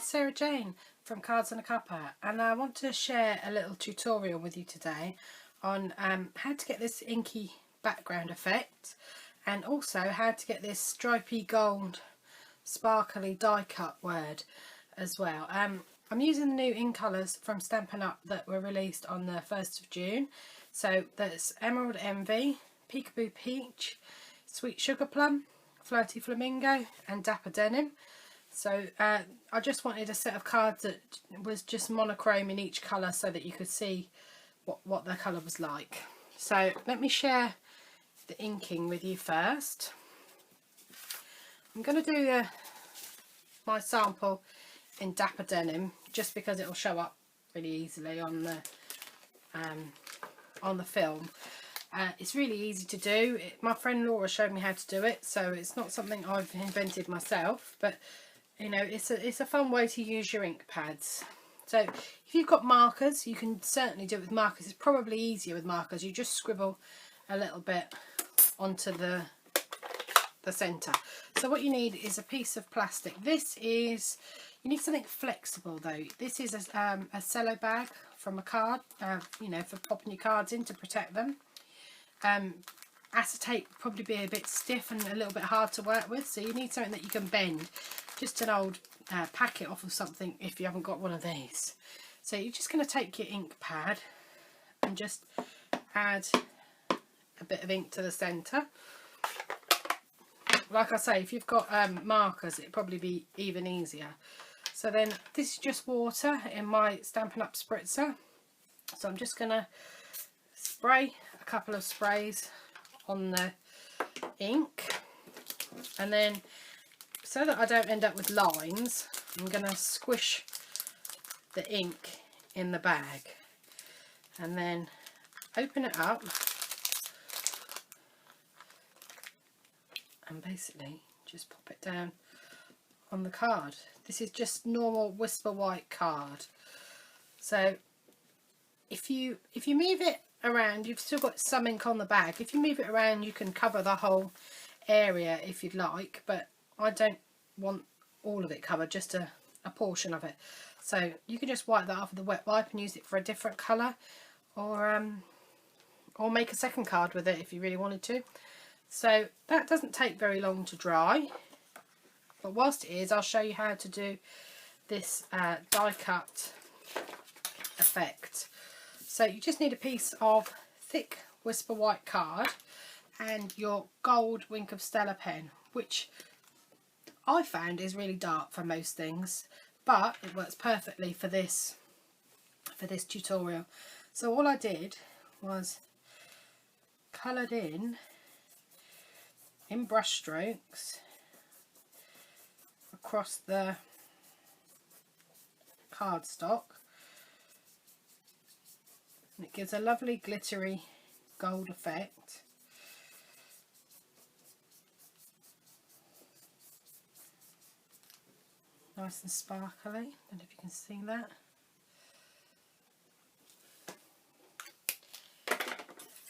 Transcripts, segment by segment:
Sarah Jane from Cards and a Cuppa, and I want to share a little tutorial with you today on how to get this inky background effect, and also how to get this stripy gold sparkly die cut word as well. I'm using the new ink colours from Stampin' Up that were released on the 1st of June. So there's Emerald Envy, Peekaboo Peach, Sweet Sugar Plum, Flirty Flamingo and Dapper Denim. So I just wanted a set of cards that was just monochrome in each colour so that you could see what the colour was like. So let me share the inking with you first. I'm going to do my sample in Dapper Denim just because it will show up really easily on the film. It's really easy to do. My friend Laura showed me how to do it, so it's not something I've invented myself, but you know, it's a fun way to use your ink pads. So if you've got markers, you can certainly do it with markers. It's probably easier with markers. You just scribble a little bit onto the centre. So what you need is a piece of plastic. You need something flexible though. This is a cello bag from a card, you know, for popping your cards in to protect them. Acetate would probably be a bit stiff and a little bit hard to work with, so you need something that you can bend. Just an old packet off of something if you haven't got one of these. So you're just going to take your ink pad and just add a bit of ink to the centre. Like I say, if you've got markers, it'd probably be even easier. So then this is just water in my Stampin' Up spritzer. So I'm just going to spray a couple of sprays on the ink, and then so that I don't end up with lines, I'm going to squish the ink in the bag and then open it up and basically just pop it down on the card. This is just normal Whisper White card. So if you move it around, you've still got some ink on the bag. If you move it around, you can cover the whole area if you'd like, but I don't want all of it covered, just a portion of it. So you can just wipe that off with a wet wipe and use it for a different colour, or make a second card with it if you really wanted to. So that doesn't take very long to dry, but whilst it is, I'll show you how to do this die cut effect. So you just need a piece of thick Whisper White card and your gold Wink of Stella pen, which I found is really dark for most things, but it works perfectly for this tutorial. So all I did was coloured in brush strokes across the cardstock, and it gives a lovely glittery gold effect. Nice and sparkly. I don't know if you can see that.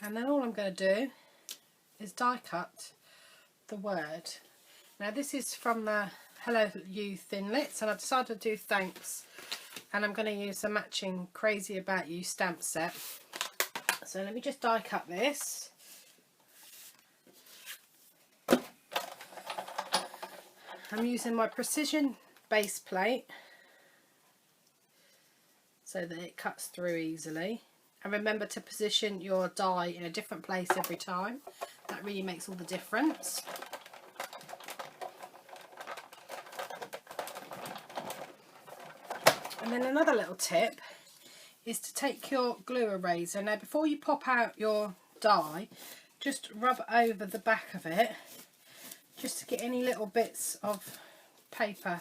And then all I'm going to do is die cut the word. Now this is from the Hello You Thinlits, and I decided to do thanks, and I'm going to use the matching Crazy About You stamp set. So let me just die cut this. I'm using my precision base plate so that it cuts through easily, and remember to position your die in a different place every time. That really makes all the difference. And then another little tip is to take your glue eraser. Now before you pop out your die, just rub over the back of it just to get any little bits of paper,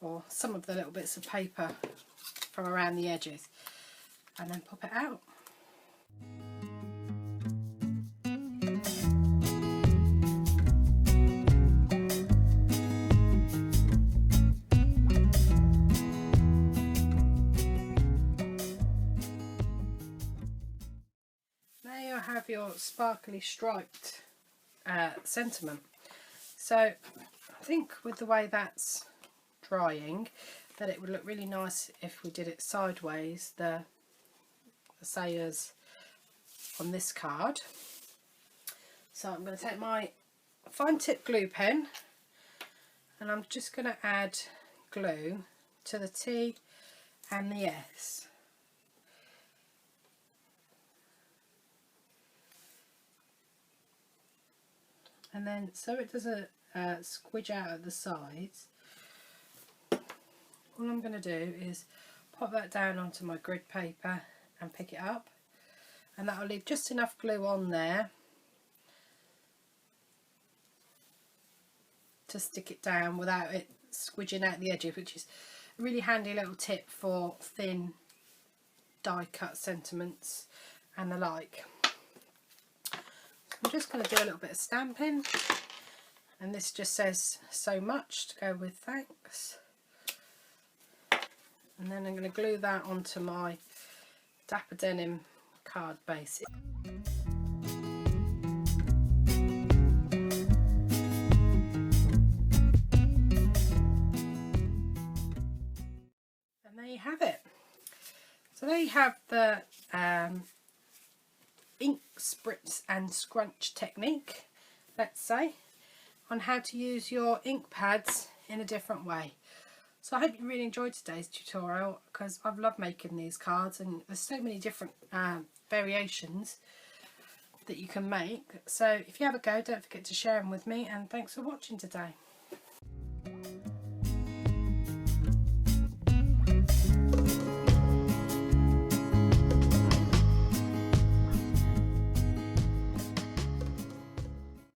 or some of the little bits of paper from around the edges, and then pop it out. Now you have your sparkly striped sentiment. So I think with the way that's drying, that it would look really nice if we did it sideways, the sayers on this card. So I'm going to take my fine tip glue pen and I'm just going to add glue to the T and the S. And then, so it doesn't squidge out at the sides, all I'm going to do is pop that down onto my grid paper and pick it up, and that will leave just enough glue on there to stick it down without it squidging out the edges, which is a really handy little tip for thin die cut sentiments and the like. I'm just going to do a little bit of stamping, and this just says so much to go with thanks. And then I'm going to glue that onto my Dapper Denim card base. And there you have it. So there you have the ink, spritz and scrunch technique, let's say, on how to use your ink pads in a different way. So I hope you really enjoyed today's tutorial, because I've loved making these cards, and there's so many different variations that you can make. So if you have a go, don't forget to share them with me, and thanks for watching today.